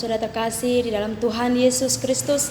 Saudara terkasih di dalam Tuhan Yesus Kristus,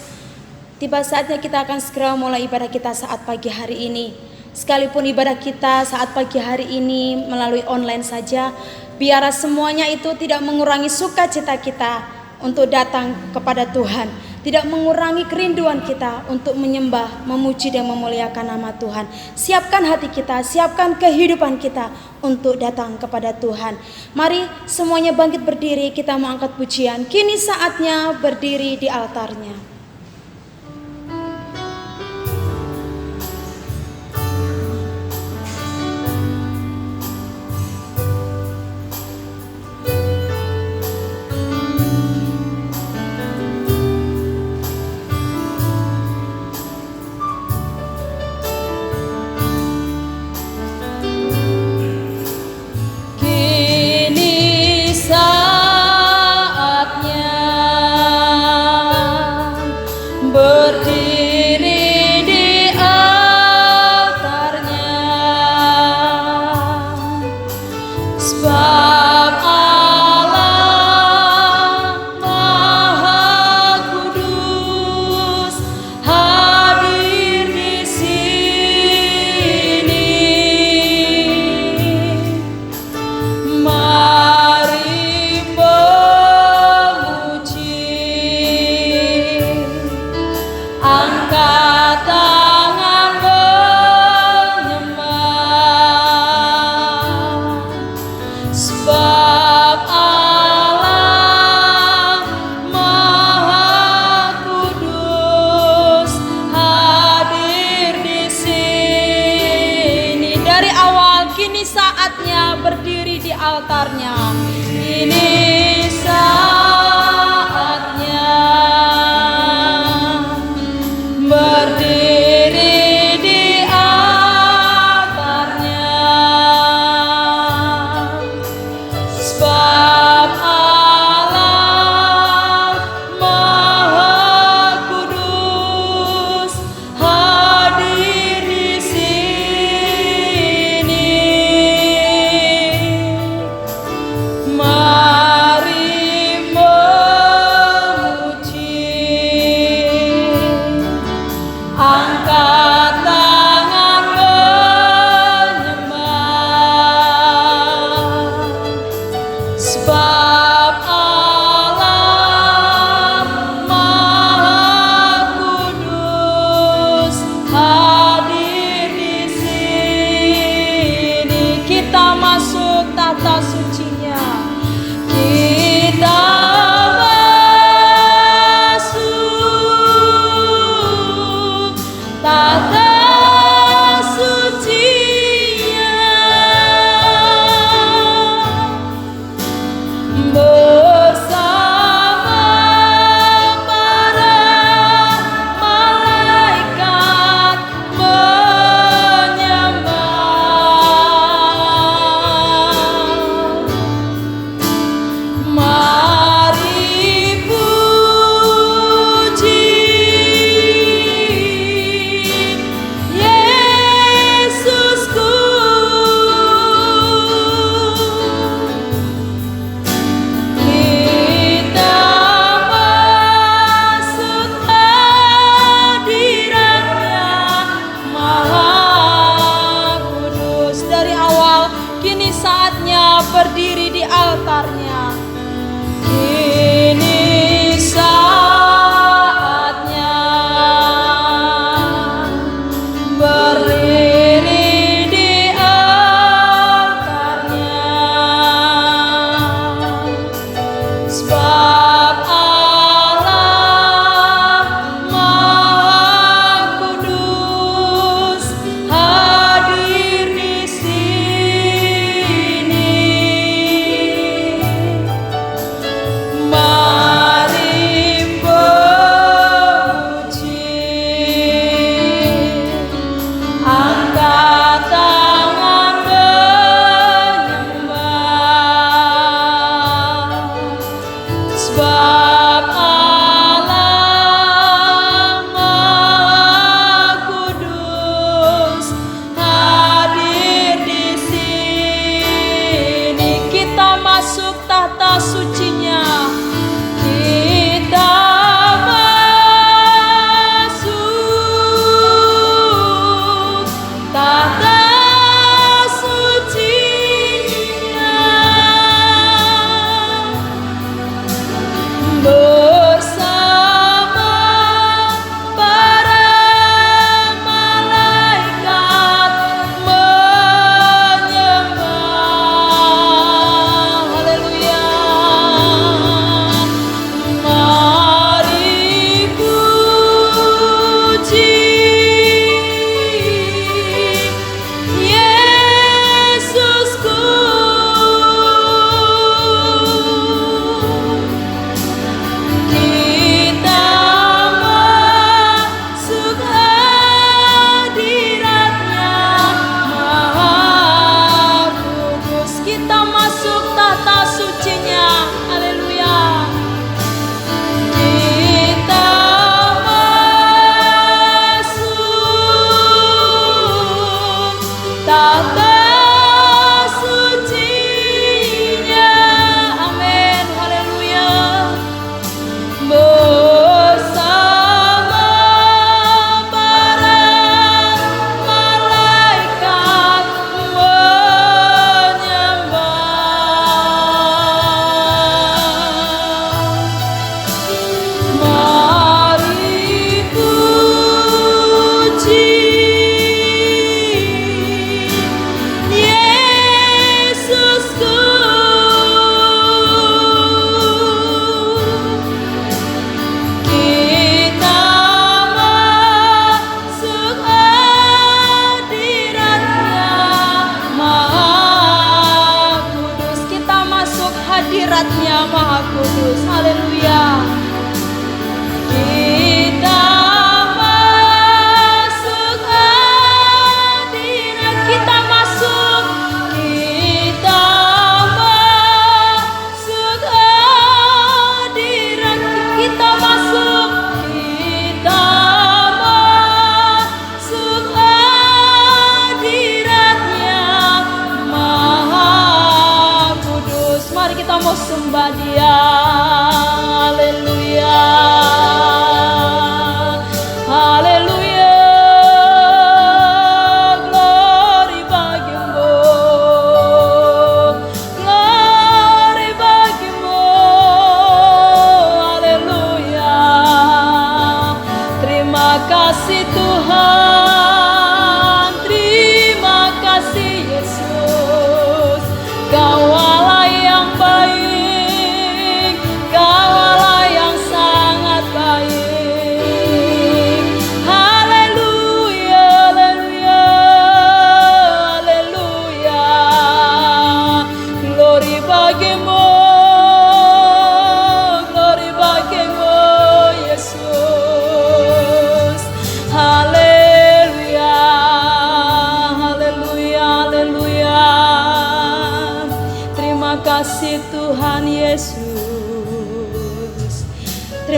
tiba saatnya kita akan segera mulai ibadah kita saat pagi hari ini. Sekalipun ibadah kita saat pagi hari ini melalui online saja, biar semuanya itu tidak mengurangi sukacita kita untuk datang kepada Tuhan, tidak mengurangi kerinduan kita untuk menyembah, memuji dan memuliakan nama Tuhan. Siapkan hati kita, siapkan kehidupan kita untuk datang kepada Tuhan. Mari semuanya bangkit berdiri, kita mau angkat pujian. Kini saatnya berdiri di altarnya.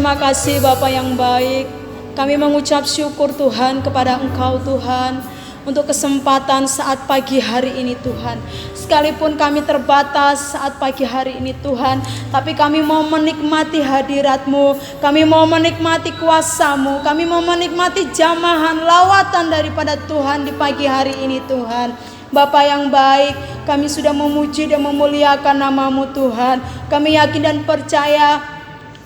Terima kasih Bapa yang baik. Kami mengucap syukur Tuhan kepada Engkau Tuhan, untuk kesempatan saat pagi hari ini Tuhan. Sekalipun kami terbatas saat pagi hari ini Tuhan, tapi kami mau menikmati hadirat-Mu, kami mau menikmati kuasa-Mu, kami mau menikmati jamahan lawatan daripada Tuhan di pagi hari ini Tuhan. Bapa yang baik, kami sudah memuji dan memuliakan nama-Mu Tuhan. Kami yakin dan percaya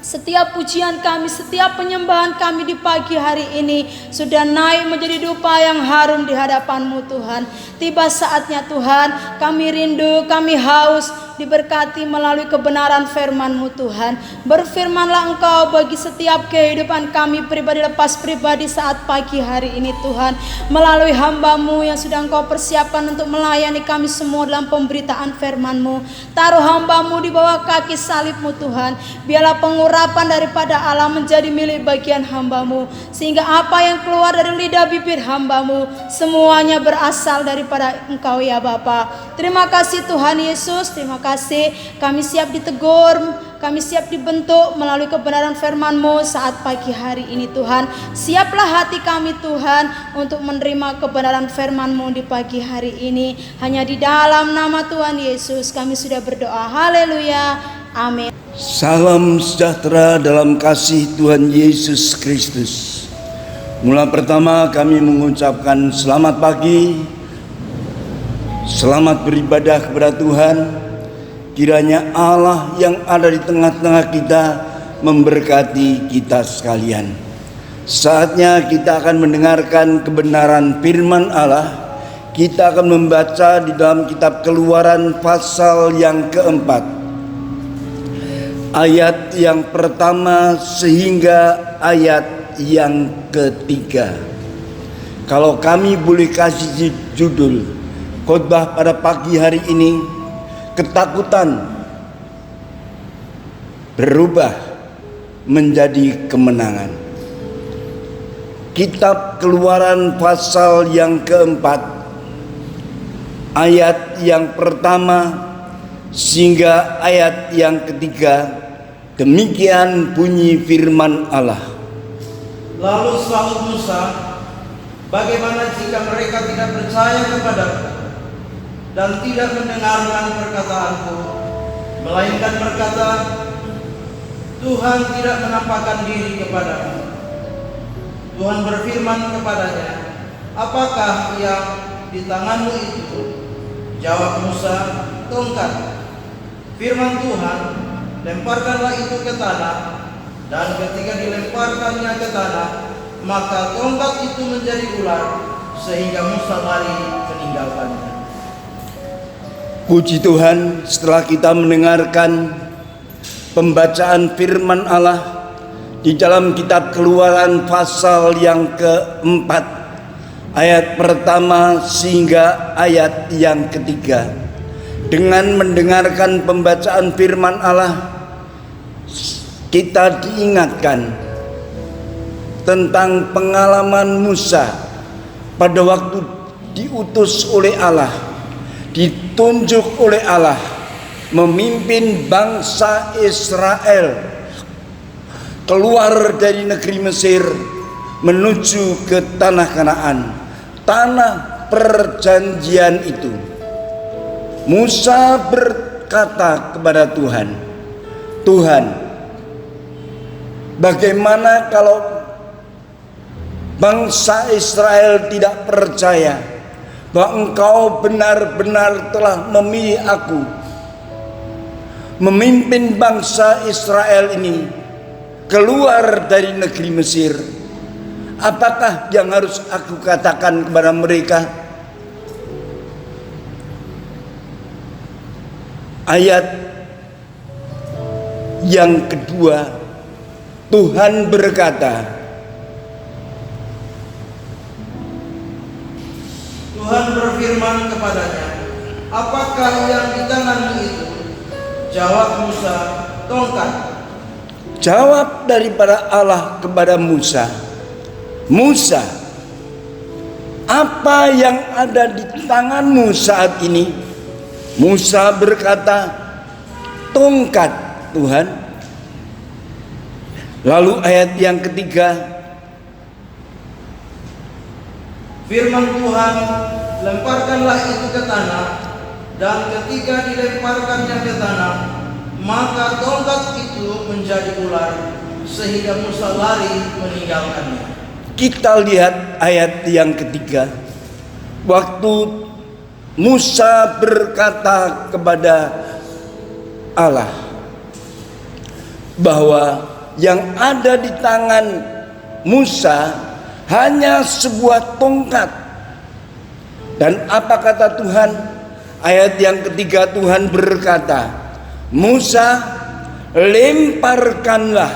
setiap pujian kami, setiap penyembahan kami di pagi hari ini sudah naik menjadi dupa yang harum di hadapan-Mu Tuhan. Tiba saatnya Tuhan, kami rindu, kami haus diberkati melalui kebenaran firman-Mu Tuhan. Berfirmanlah Engkau bagi setiap kehidupan kami pribadi lepas pribadi saat pagi hari ini Tuhan. Melalui hamba-Mu yang sudah Engkau persiapkan untuk melayani kami semua dalam pemberitaan firman-Mu. Taruh hamba-Mu di bawah kaki salib-Mu Tuhan. Biarlah pengurapan daripada Allah menjadi milik bagian hamba-Mu, sehingga apa yang keluar dari lidah bibir hamba-Mu semuanya berasal daripada Engkau ya Bapa. Terima kasih Tuhan Yesus, terima kasih. Kami siap ditegur, kami siap dibentuk melalui kebenaran firman-Mu saat pagi hari ini Tuhan. Siaplah hati kami Tuhan untuk menerima kebenaran firman-Mu di pagi hari ini. Hanya di dalam nama Tuhan Yesus kami sudah berdoa. Haleluya. Amin. Salam sejahtera dalam kasih Tuhan Yesus Kristus. Mula pertama kami mengucapkan selamat pagi, selamat beribadah kepada Tuhan. Kiranya Allah yang ada di tengah-tengah kita memberkati kita sekalian. Saatnya kita akan mendengarkan kebenaran firman Allah. Kita akan membaca di dalam kitab Keluaran pasal yang keempat, ayat yang pertama sehingga ayat yang ketiga. Kalau kami boleh kasih judul khotbah pada pagi hari ini, ketakutan berubah menjadi kemenangan. Kitab Keluaran pasal yang keempat, ayat yang pertama sehingga ayat yang ketiga. Demikian bunyi firman Allah. Lalu sahut Musa, bagaimana jika mereka tidak percaya kepadaku dan tidak mendengarkan perkataanku, melainkan berkata, Tuhan tidak menampakkan diri kepadamu. Tuhan berfirman kepadanya, apakah yang di tanganmu itu? Jawab Musa, tongkat. Firman Tuhan, lemparkanlah itu ke tanah. Dan ketika dilemparkannya ke tanah, maka tongkat itu menjadi ular, sehingga Musa lari meninggalkannya. Puji Tuhan, setelah kita mendengarkan pembacaan firman Allah di dalam kitab Keluaran pasal yang keempat, ayat pertama sehingga ayat yang ketiga. Dengan mendengarkan pembacaan firman Allah, kita diingatkan tentang pengalaman Musa pada waktu diutus oleh Allah, ditunjuk oleh Allah memimpin bangsa Israel keluar dari negeri Mesir menuju ke tanah Kanaan, tanah perjanjian itu. Musa berkata kepada Tuhan, Tuhan, bagaimana kalau bangsa Israel tidak percaya bahwa Engkau benar-benar telah memilih aku memimpin bangsa Israel ini keluar dari negeri Mesir? Apakah yang harus aku katakan kepada mereka? Ayat yang kedua, Tuhan berkata, Tuhan berfirman kepadanya, apakah yang di tanganmu itu? Jawab Musa, tongkat. Jawab daripada Allah kepada Musa, Musa, apa yang ada di tanganmu saat ini? Musa berkata, tongkat Tuhan. Lalu ayat yang ketiga, Firman Tuhan, lemparkanlah itu ke tanah, dan ketika dilemparkannya ke tanah, maka tongkat itu menjadi ular, sehingga Musa lari meninggalkannya. kita lihat ayat yang ketiga. Waktu Musa berkata kepada Allah bahwa yang ada di tangan Musa hanya sebuah tongkat. Dan apa kata Tuhan? Ayat yang ketiga, Tuhan berkata, Musa, lemparkanlah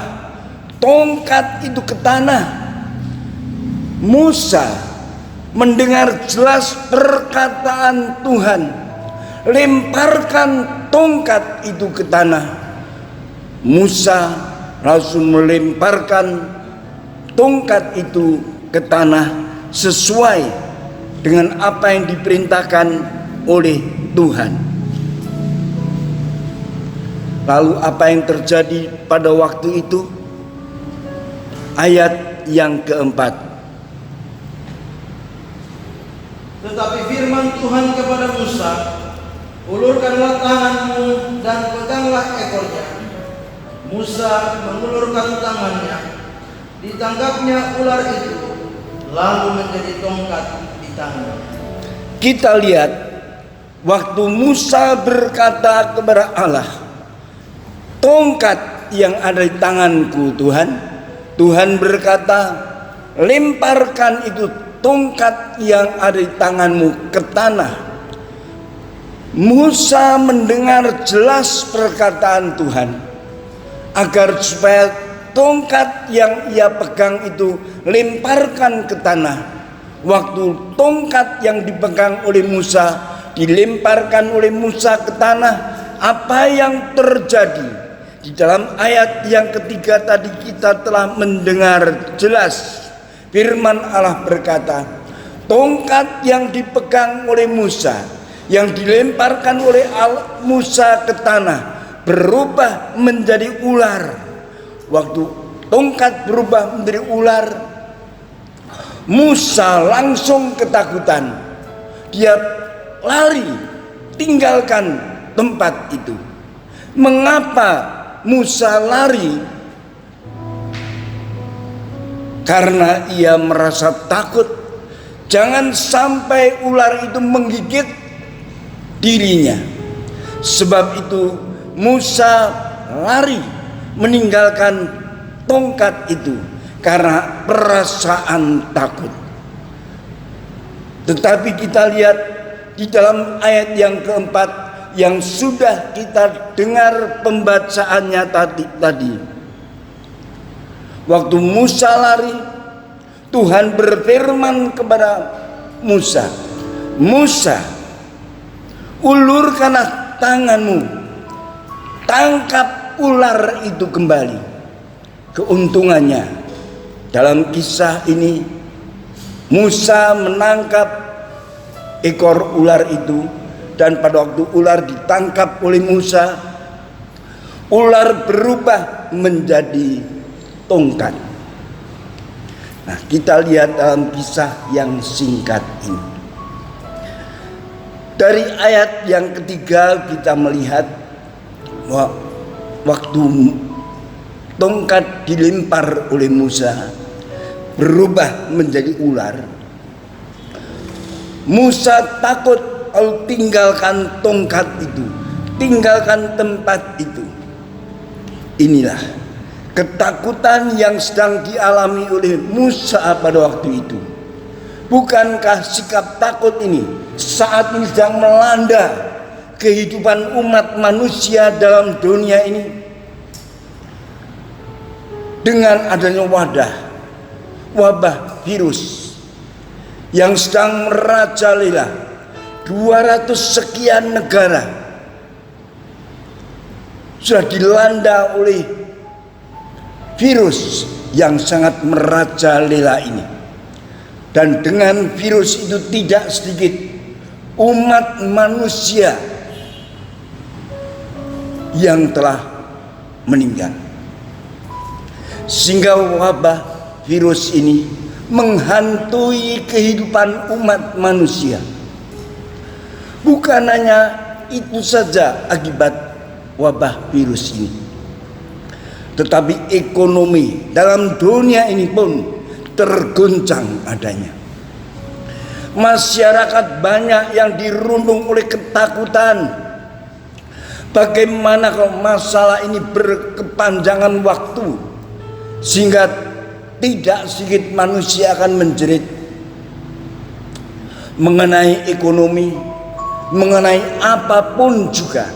tongkat itu ke tanah. Musa mendengar jelas perkataan Tuhan, lemparkan tongkat itu ke tanah. Musa langsung melemparkan tongkat itu ke tanah sesuai dengan apa yang diperintahkan oleh Tuhan. Lalu apa yang terjadi pada waktu itu? Ayat yang keempat. Tetapi firman Tuhan kepada Musa, ulurkanlah tanganmu dan peganglah ekornya. Musa mengulurkan tangannya, ditangkapnya ular itu, lalu menjadi tongkat di tangannya. Kita lihat waktu Musa berkata kepada Allah, tongkat yang ada di tanganku Tuhan. Tuhan berkata, lemparkan itu tongkat yang ada di tanganmu ke tanah. Musa mendengar jelas perkataan Tuhan, agar supaya tongkat yang ia pegang itu lemparkan ke tanah. Waktu tongkat yang dipegang oleh Musa dilemparkan oleh Musa ke tanah, apa yang terjadi? Di dalam ayat yang ketiga tadi kita telah mendengar jelas firman Allah berkata, tongkat yang dipegang oleh Musa, yang dilemparkan oleh Musa ke tanah, berubah menjadi ular. Waktu tongkat berubah menjadi ular, Musa langsung ketakutan. Dia lari, tinggalkan tempat itu. Mengapa Musa lari? Karena ia merasa takut jangan sampai ular itu menggigit dirinya. Sebab itu Musa lari meninggalkan tongkat itu karena perasaan takut. Tetapi kita lihat di dalam ayat yang keempat yang sudah kita dengar pembacaannya tadi. Waktu Musa lari, Tuhan berfirman kepada Musa, Musa, ulurkanlah tanganmu, tangkap ular itu kembali. Keuntungannya dalam kisah ini, Musa menangkap ekor ular itu, dan pada waktu ular ditangkap oleh Musa, ular berubah menjadi tongkat. Nah, kita lihat dalam kisah yang singkat ini. Dari ayat yang ketiga kita melihat bahwa waktu tongkat dilempar oleh Musa berubah menjadi ular, Musa takut, lalu tinggalkan tongkat itu, tinggalkan tempat itu. Inilah ketakutan yang sedang dialami oleh Musa pada waktu itu. Bukankah sikap takut ini saat ini sedang melanda kehidupan umat manusia dalam dunia ini? Dengan adanya wabah virus yang sedang merajalela 200 sekian negara sudah dilanda oleh virus yang sangat merajalela ini. Dan dengan virus itu tidak sedikit umat manusia yang telah meninggal. sehingga wabah virus ini menghantui kehidupan umat manusia. Bukan hanya itu saja akibat wabah virus ini, tetapi ekonomi dalam dunia ini pun terguncang adanya. Masyarakat banyak yang dirundung oleh ketakutan. Bagaimana kalau masalah ini berkepanjangan waktu, sehingga tidak sedikit manusia akan menjerit mengenai ekonomi, mengenai apapun juga.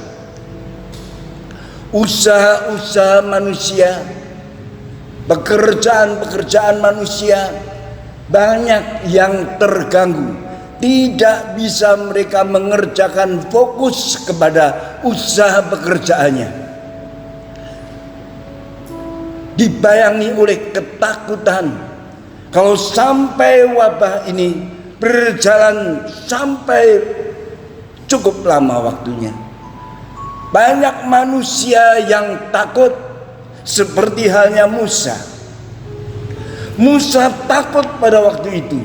Usaha-usaha manusia, pekerjaan-pekerjaan manusia banyak yang terganggu. Tidak bisa mereka mengerjakan fokus kepada usaha pekerjaannya. Dibayangi oleh ketakutan kalau sampai wabah ini berjalan sampai cukup lama waktunya. Banyak manusia yang takut, seperti halnya Musa. Musa takut pada waktu itu.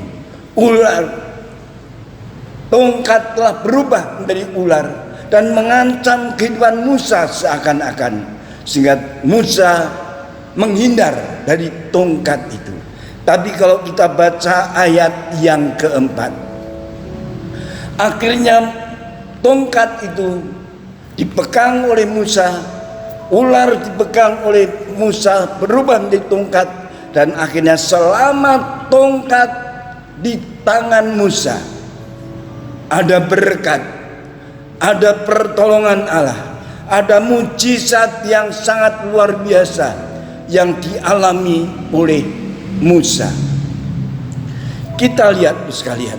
Tongkat telah berubah menjadi ular dan mengancam kehidupan Musa seakan-akan, sehingga Musa menghindar dari tongkat itu. Tapi kalau kita baca ayat yang keempat, akhirnya tongkat itu dipegang oleh Musa, ular dipegang oleh Musa, berubah menjadi tongkat, dan akhirnya selama tongkat di tangan Musa ada berkat, ada pertolongan Allah, ada mujizat yang sangat luar biasa yang dialami oleh Musa. Kita lihat sekalian,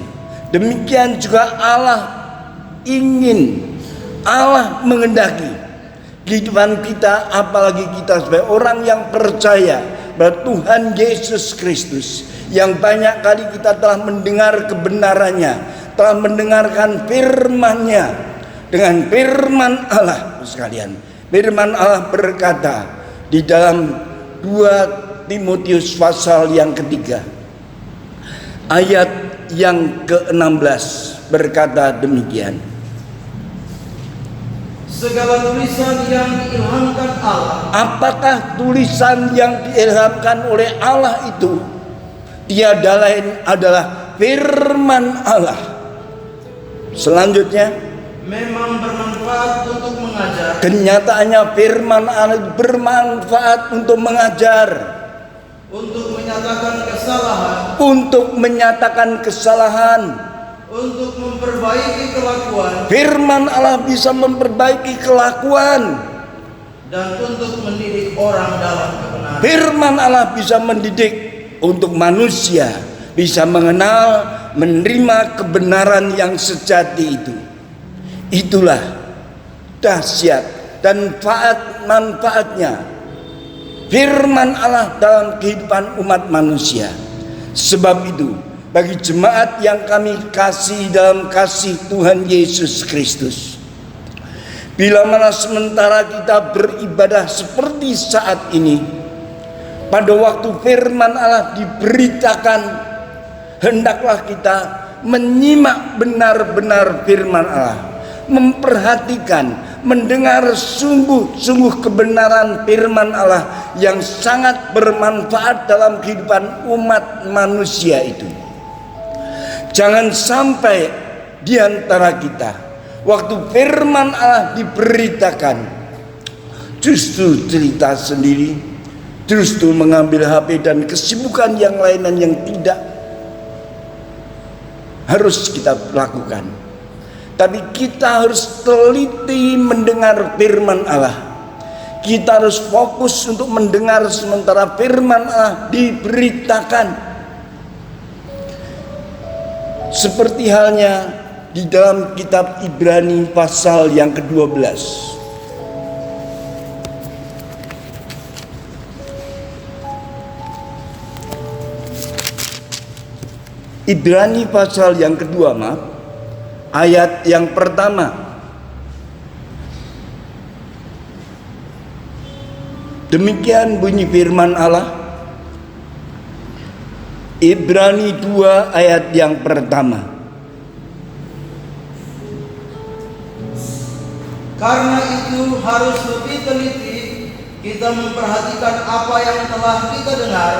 demikian juga Allah mengendaki kehidupan kita, apalagi kita sebagai orang yang percaya pada Tuhan Yesus Kristus, yang banyak kali kita telah mendengar kebenarannya, telah mendengarkan firman-Nya. Dengan firman Allah sekalian, firman Allah berkata di dalam 2 Timotius pasal yang ketiga ayat yang ke-16 berkata demikian. Segala tulisan yang diilhamkan Allah. Apakah tulisan yang diilhamkan oleh Allah itu tiada lain adalah firman Allah. Selanjutnya, memang bermanfaat untuk mengajar. Kenyataannya firman Allah bermanfaat untuk mengajar, untuk menyatakan kesalahan, untuk menyatakan kesalahan, untuk memperbaiki kelakuan. Firman Allah bisa memperbaiki kelakuan, dan untuk mendidik orang dalam kebenaran. Firman Allah bisa mendidik untuk manusia bisa mengenal, menerima kebenaran yang sejati itu. Itulah dahsyat dan manfaatnya firman Allah dalam kehidupan umat manusia. Sebab itu, bagi jemaat yang kami kasih dalam kasih Tuhan Yesus Kristus, bila mana sementara kita beribadah seperti saat ini, pada waktu firman Allah diberitakan, hendaklah kita menyimak benar-benar firman Allah, memperhatikan, mendengar sungguh-sungguh kebenaran firman Allah yang sangat bermanfaat dalam kehidupan umat manusia itu. Jangan sampai di antara kita waktu firman Allah diberitakan justru cerita sendiri, justru mengambil HP dan kesibukan yang lain yang tidak harus kita lakukan. Tapi kita harus teliti mendengar firman Allah. Kita harus fokus untuk mendengar sementara firman Allah diberitakan. Seperti halnya di dalam kitab Ibrani pasal yang ke-12. Ibrani pasal yang kedua, ayat yang pertama. Demikian bunyi firman Allah. Ibrani 2 ayat yang pertama. Karena itu harus lebih teliti kita memperhatikan apa yang telah kita dengar,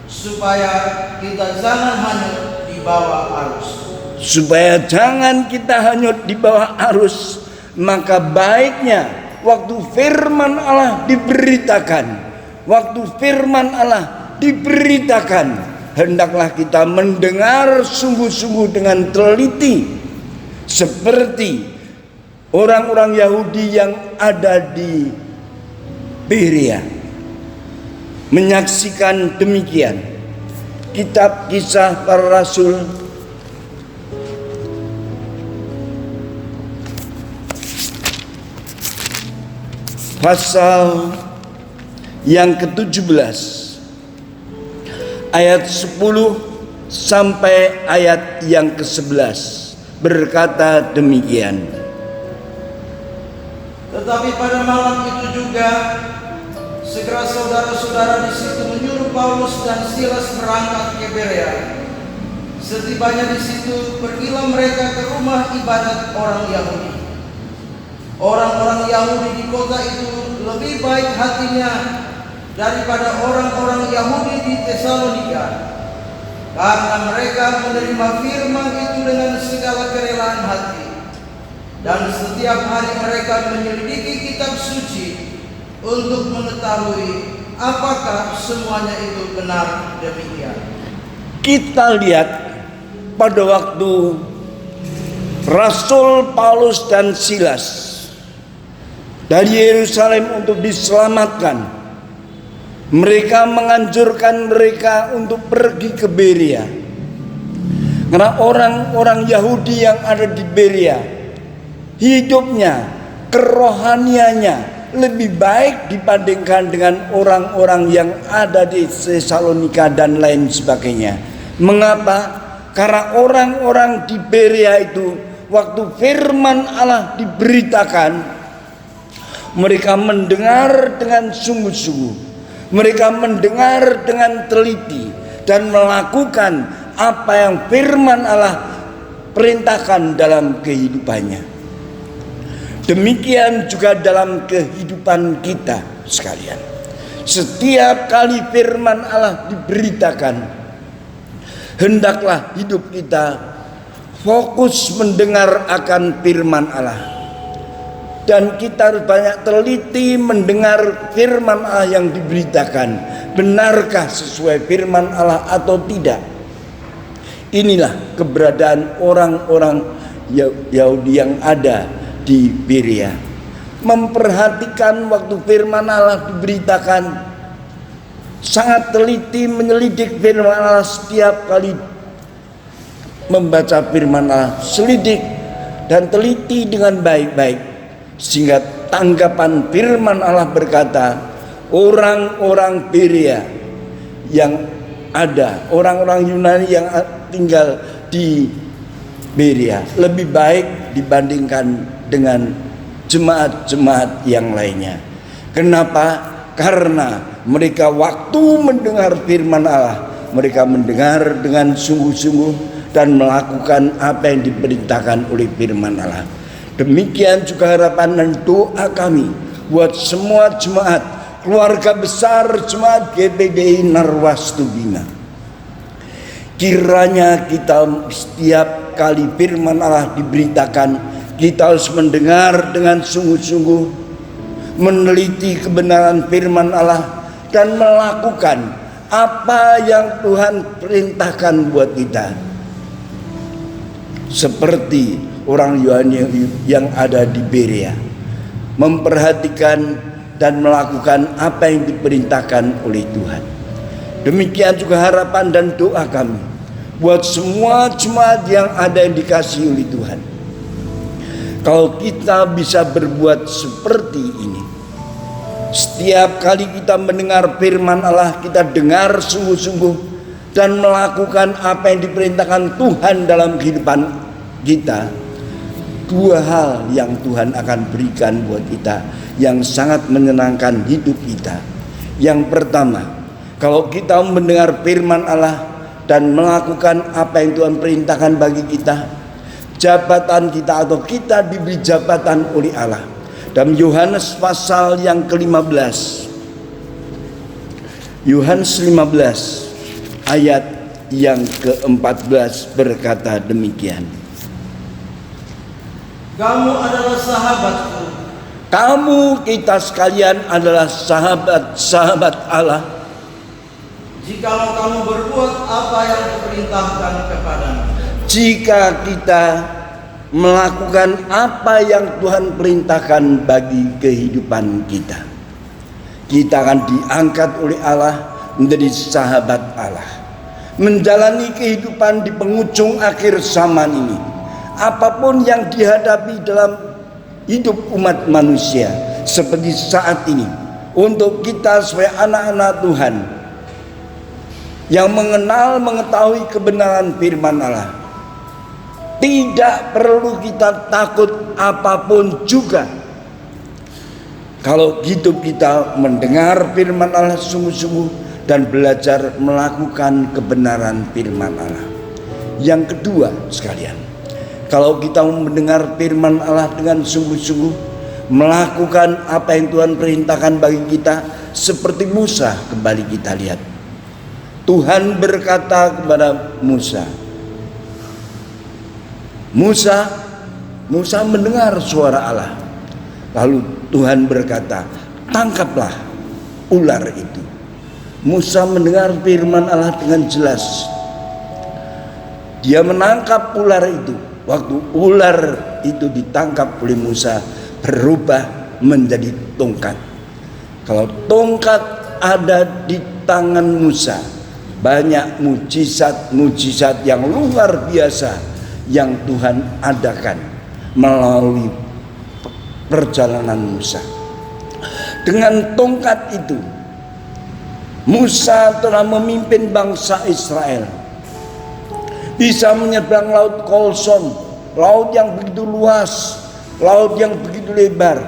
supaya kita jangan hanyut di bawah arus. Supaya jangan kita hanyut di bawah arus, maka baiknya waktu firman Allah diberitakan, hendaklah kita mendengar sungguh-sungguh dengan teliti, seperti orang-orang Yahudi yang ada di Berea menyaksikan demikian. Kitab Kisah Para Rasul pasal yang ke-17 ayat 10 sampai ayat yang ke-11 berkata demikian. Tetapi pada malam itu juga segera saudara-saudara di situ menyuruh Paulus dan Silas berangkat ke Berea. Setibanya di situ, pergilah mereka ke rumah ibadat orang Yahudi. Orang-orang Yahudi di kota itu lebih baik hatinya daripada orang-orang Yahudi di Tesalonika, karena mereka menerima firman itu dengan segala kerelaan hati. Dan setiap hari mereka menyelidiki kitab suci untuk mengetahui apakah semuanya itu benar demikian. Kita lihat pada waktu Rasul Paulus dan Silas dari Yerusalem untuk diselamatkan, mereka menganjurkan mereka untuk pergi ke Berea. Karena orang-orang Yahudi yang ada di Berea, hidupnya, kerohaniannya lebih baik dibandingkan dengan orang-orang yang ada di Tesalonika dan lain sebagainya. Mengapa? Karena orang-orang di Berea itu waktu firman Allah diberitakan, mereka mendengar dengan sungguh-sungguh, mereka mendengar dengan teliti dan melakukan apa yang firman Allah perintahkan dalam kehidupannya. Demikian juga dalam kehidupan kita sekalian. Setiap kali firman Allah diberitakan, hendaklah hidup kita fokus mendengar akan firman Allah. Dan kita harus banyak teliti mendengar firman Allah yang diberitakan. Benarkah sesuai firman Allah atau tidak? Inilah keberadaan orang-orang Yahudi yang ada di Berea. Memperhatikan waktu firman Allah diberitakan, sangat teliti menyelidik firman Allah. Setiap kali membaca firman Allah, selidik dan teliti dengan baik-baik, sehingga tanggapan firman Allah berkata, orang-orang Berea yang ada, orang-orang Yunani yang tinggal di Berea lebih baik dibandingkan dengan jemaat-jemaat yang lainnya. Kenapa? Karena mereka waktu mendengar firman Allah, mereka mendengar dengan sungguh-sungguh dan melakukan apa yang diperintahkan oleh firman Allah. Demikian juga harapan dan doa kami buat semua jemaat, keluarga besar jemaat GPDI Narwastubina. Kiranya kita setiap kali firman Allah diberitakan, kita harus mendengar dengan sungguh-sungguh, meneliti kebenaran firman Allah, dan melakukan apa yang Tuhan perintahkan buat kita. Seperti orang Yunani yang ada di Berea, memperhatikan dan melakukan apa yang diperintahkan oleh Tuhan. Demikian juga harapan dan doa kami buat semua jemaat yang ada yang dikasihi oleh Tuhan. Kalau kita bisa berbuat seperti ini, setiap kali kita mendengar firman Allah, kita dengar sungguh-sungguh dan melakukan apa yang diperintahkan Tuhan dalam kehidupan kita, dua hal yang Tuhan akan berikan buat kita yang sangat menyenangkan hidup kita. Yang pertama, kalau kita mendengar firman Allah dan melakukan apa yang Tuhan perintahkan bagi kita. Jabatan kita atau kita diberi jabatan oleh Allah. Dalam Yohanes pasal yang ke-15, Yohanes 15 ayat yang ke-14 berkata demikian. Kamu adalah sahabatku. Kamu, kita sekalian adalah sahabat-sahabat Allah Jikalau kamu berbuat apa yang kuperintahkan kepadamu. jika kita melakukan apa yang Tuhan perintahkan bagi kehidupan kita. Kita akan diangkat oleh Allah menjadi sahabat Allah, menjalani kehidupan di penghujung akhir zaman ini. Apapun yang dihadapi dalam hidup umat manusia seperti saat ini, untuk kita sebagai anak-anak Tuhan yang mengetahui kebenaran firman Allah, tidak perlu kita takut apapun juga. Kalau hidup kita mendengar firman Allah sungguh-sungguh dan belajar melakukan kebenaran firman Allah. Yang kedua sekalian, kalau kita mendengar firman Allah dengan sungguh-sungguh, melakukan apa yang Tuhan perintahkan bagi kita, seperti Musa, kembali kita lihat. Tuhan berkata kepada Musa, Musa mendengar suara Allah. Lalu Tuhan berkata, tangkaplah ular itu. Musa mendengar firman Allah dengan jelas. Dia menangkap ular itu. Waktu ular itu ditangkap oleh Musa, berubah menjadi tongkat. Kalau tongkat ada di tangan Musa, banyak mujizat-mujizat yang luar biasa yang Tuhan adakan melalui perjalanan Musa. Dengan tongkat itu, Musa telah memimpin bangsa Israel, bisa menyeberang laut Kolsom, laut yang begitu luas, laut yang begitu lebar,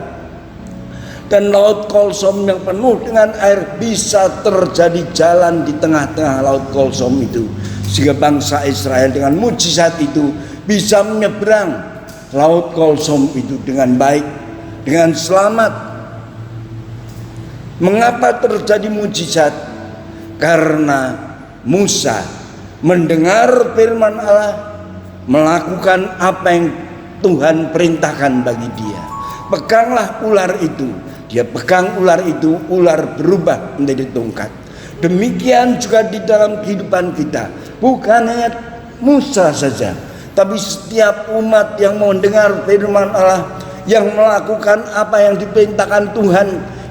dan laut Kolsom yang penuh dengan air bisa terjadi jalan di tengah-tengah laut Kolsom itu, sehingga bangsa Israel dengan mujizat itu bisa menyeberang laut Kolsom itu dengan baik, dengan selamat. Mengapa terjadi mujizat? Karena Musa mendengar firman Allah, melakukan apa yang Tuhan perintahkan bagi dia. Peganglah ular itu. Dia pegang ular itu, ular berubah menjadi tongkat. Demikian juga di dalam kehidupan kita. Bukan hanya Musa saja, tapi setiap umat yang mau dengar firman Allah, yang melakukan apa yang diperintahkan Tuhan,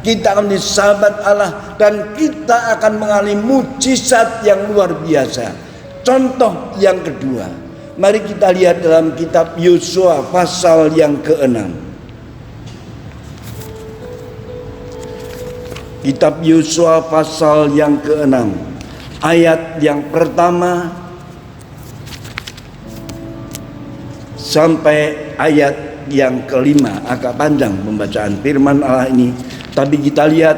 kita akan menjadi sahabat Allah dan kita akan mengalami mujizat yang luar biasa. Contoh yang kedua, mari kita lihat dalam kitab Yosua pasal yang ke-6. Kitab Yosua pasal yang ke-6, ayat yang pertama sampai ayat yang kelima. Agak panjang pembacaan firman Allah ini, tapi kita lihat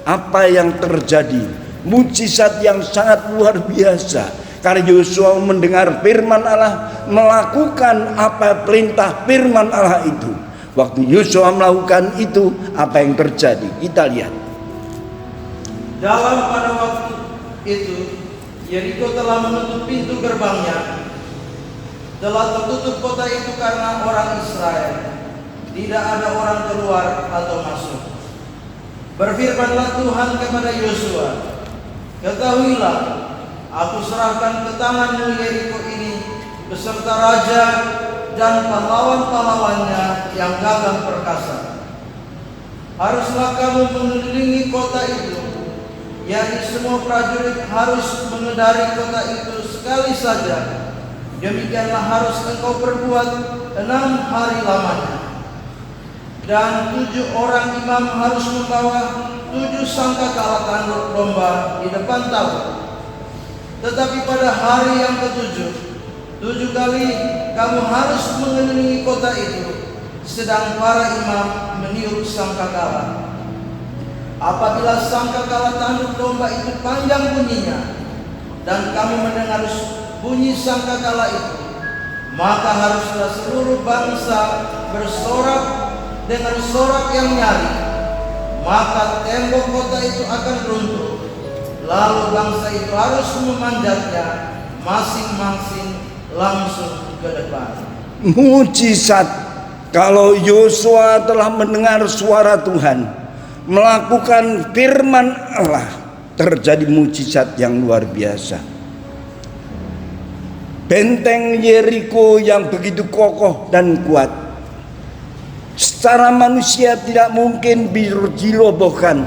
apa yang terjadi. Mujizat yang sangat luar biasa. Karena Yosua mendengar firman Allah, melakukan apa perintah firman Allah itu. Waktu Yosua melakukan itu, apa yang terjadi? Kita lihat. Dalam pada waktu itu, Yeriko telah menutup pintu gerbangnya. Telah tertutup kota itu karena orang Israel. Tidak ada orang keluar atau masuk. Berfirmanlah Tuhan kepada Yosua, ketahuilah, aku serahkan ke tanganmu Yeriko ini beserta raja dan pahlawan-pahlawannya yang gagah perkasa. Haruslah kamu mengelilingi kota itu, yakni semua prajurit harus mengedari kota itu sekali saja. Demikianlah harus engkau perbuat 6 hari lamanya. Dan 7 orang imam harus membawa 7 sangkakala tanduk domba di depan tabut. Tetapi pada hari yang ke-7, 7 kali kamu harus mengelilingi kota itu, sedang para imam meniup sangkakala. Apabila sangkakala tanduk domba itu panjang bunyinya, dan kamu mendengar bunyi sangkakala itu, maka haruslah seluruh bangsa bersorak dengan sorak yang nyaring. Maka tembok kota itu akan runtuh, lalu bangsa itu harus memanjatnya masing-masing langsung ke depan. Mujizat kalau Yosua telah mendengar suara Tuhan, melakukan firman Allah, terjadi mujizat yang luar biasa. Benteng Yeriko yang begitu kokoh dan kuat, secara manusia tidak mungkin dirobohkan.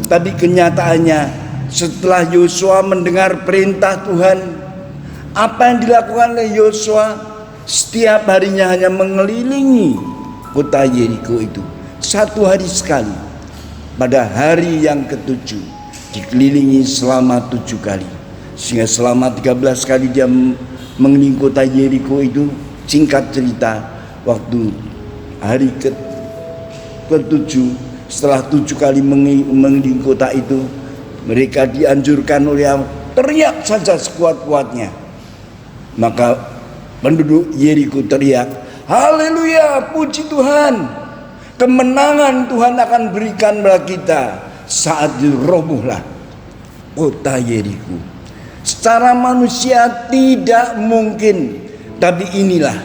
Tapi kenyataannya setelah Yosua mendengar perintah Tuhan, apa yang dilakukan oleh Yosua? Setiap harinya hanya mengelilingi kota Yeriko itu 1 hari sekali. Pada hari yang ke-7 dikelilingi selama 7 kali, sehingga selama 13 kali dia mengelilingi kota Yeriko itu. Singkat cerita, waktu hari ke-7 setelah 7 kali mengelilingi kota itu, mereka dianjurkan oleh Allah, teriak saja sekuat-kuatnya. Maka penduduk Yeriko teriak, haleluya, puji Tuhan, kemenangan Tuhan akan berikan kepada kita. Saat dirobohlah kota Yeriko. Secara manusia tidak mungkin, tapi inilah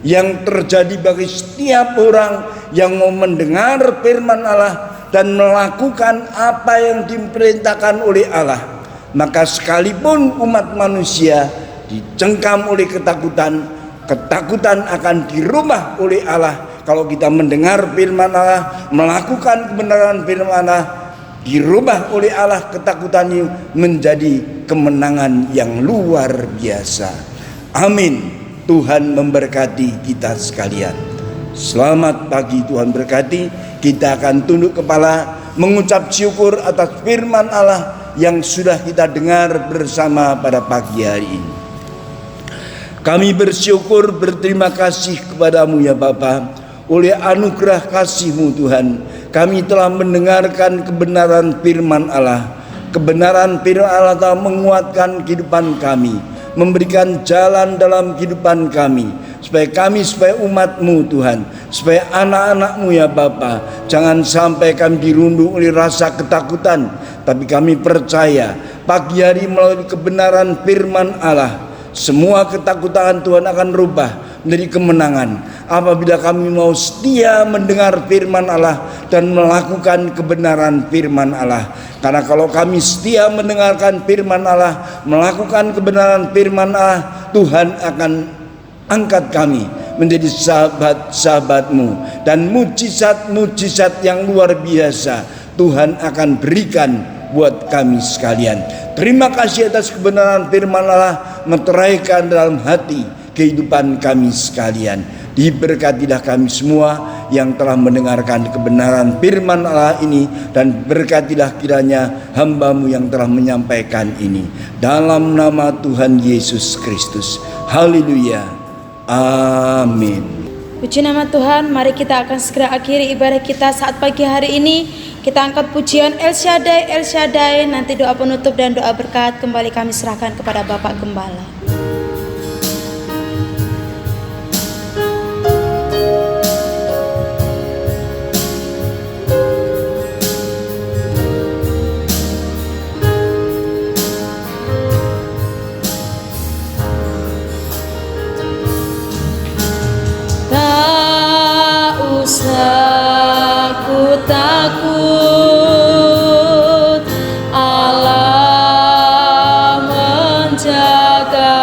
yang terjadi bagi setiap orang yang mau mendengar firman Allah dan melakukan apa yang diperintahkan oleh Allah. Maka sekalipun umat manusia dicengkam oleh ketakutan, ketakutan akan dirubah oleh Allah. Kalau kita mendengar firman Allah, melakukan kebenaran firman Allah, dirubah oleh Allah ketakutannya menjadi kemenangan yang luar biasa. Amin. Tuhan memberkati kita sekalian. Selamat pagi, Tuhan berkati. Kita akan tunduk kepala mengucap syukur atas firman Allah yang sudah kita dengar bersama pada pagi hari ini. Kami bersyukur, berterima kasih kepadamu ya Bapa. Oleh anugerah kasih-Mu Tuhan, kami telah mendengarkan kebenaran firman Allah. Kebenaran firman Allah telah menguatkan kehidupan kami, memberikan jalan dalam kehidupan kami, supaya umat-Mu Tuhan, supaya anak-anak-Mu ya Bapa, jangan sampai kami dirundung oleh rasa ketakutan, tapi kami percaya pagi hari melalui kebenaran firman Allah, semua ketakutan Tuhan akan rubah menjadi kemenangan apabila kami mau setia mendengar firman Allah dan melakukan kebenaran firman Allah. Karena kalau kami setia mendengarkan firman Allah, melakukan kebenaran firman Allah, Tuhan akan angkat kami menjadi sahabat-sahabat-Mu, dan mujizat-mujizat yang luar biasa Tuhan akan berikan buat kami sekalian. Terima kasih atas kebenaran firman Allah meteraikan dalam hati kehidupan kami sekalian. Diberkatilah kami semua yang telah mendengarkan kebenaran firman Allah ini, dan berkatilah kiranya hamba-Mu yang telah menyampaikan ini. Dalam nama Tuhan Yesus Kristus. Haleluya. Amin. Puji nama Tuhan. Mari kita akan segera akhiri ibadah kita saat pagi hari ini. Kita angkat pujian El Shaddai, El Shaddai. Nanti doa penutup dan doa berkat kembali kami serahkan kepada Bapak Gembala. Tak usah ku takut, Allah menjaga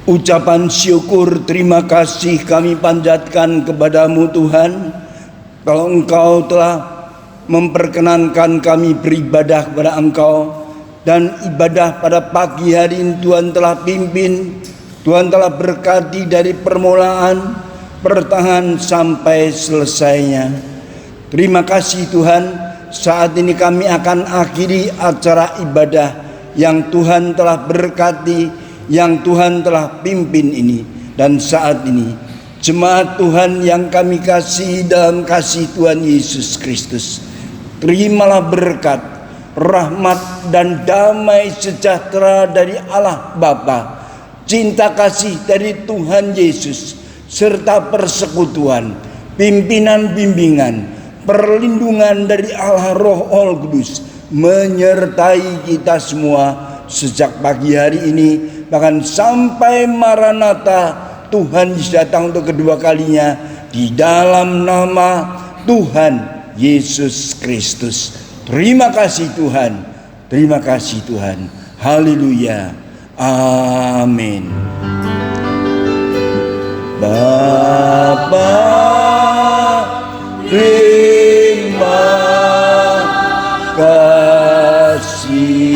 Ucapan syukur terima kasih kami panjatkan kepadamu Tuhan, kalau Engkau telah memperkenankan kami beribadah kepada Engkau, dan ibadah pada pagi hari ini Tuhan telah pimpin, Tuhan telah berkati dari permulaan, pertengahan sampai selesainya. Terima kasih Tuhan, saat ini kami akan akhiri acara ibadah yang Tuhan telah berkati, yang Tuhan telah pimpin ini. Dan saat ini jemaat Tuhan yang kami kasih dalam kasih Tuhan Yesus Kristus, terimalah berkat, rahmat dan damai sejahtera dari Allah Bapa, cinta kasih dari Tuhan Yesus, serta persekutuan, pimpinan bimbingan, perlindungan dari Allah Roh Kudus menyertai kita semua sejak pagi hari ini, bahkan sampai Maranatha, Tuhan Yesus datang untuk kedua kalinya, di dalam nama Tuhan Yesus Kristus. Terima kasih Tuhan, terima kasih Tuhan. Haleluya, amin. Bapa, terima kasih.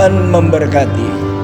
Tuhan memberkati.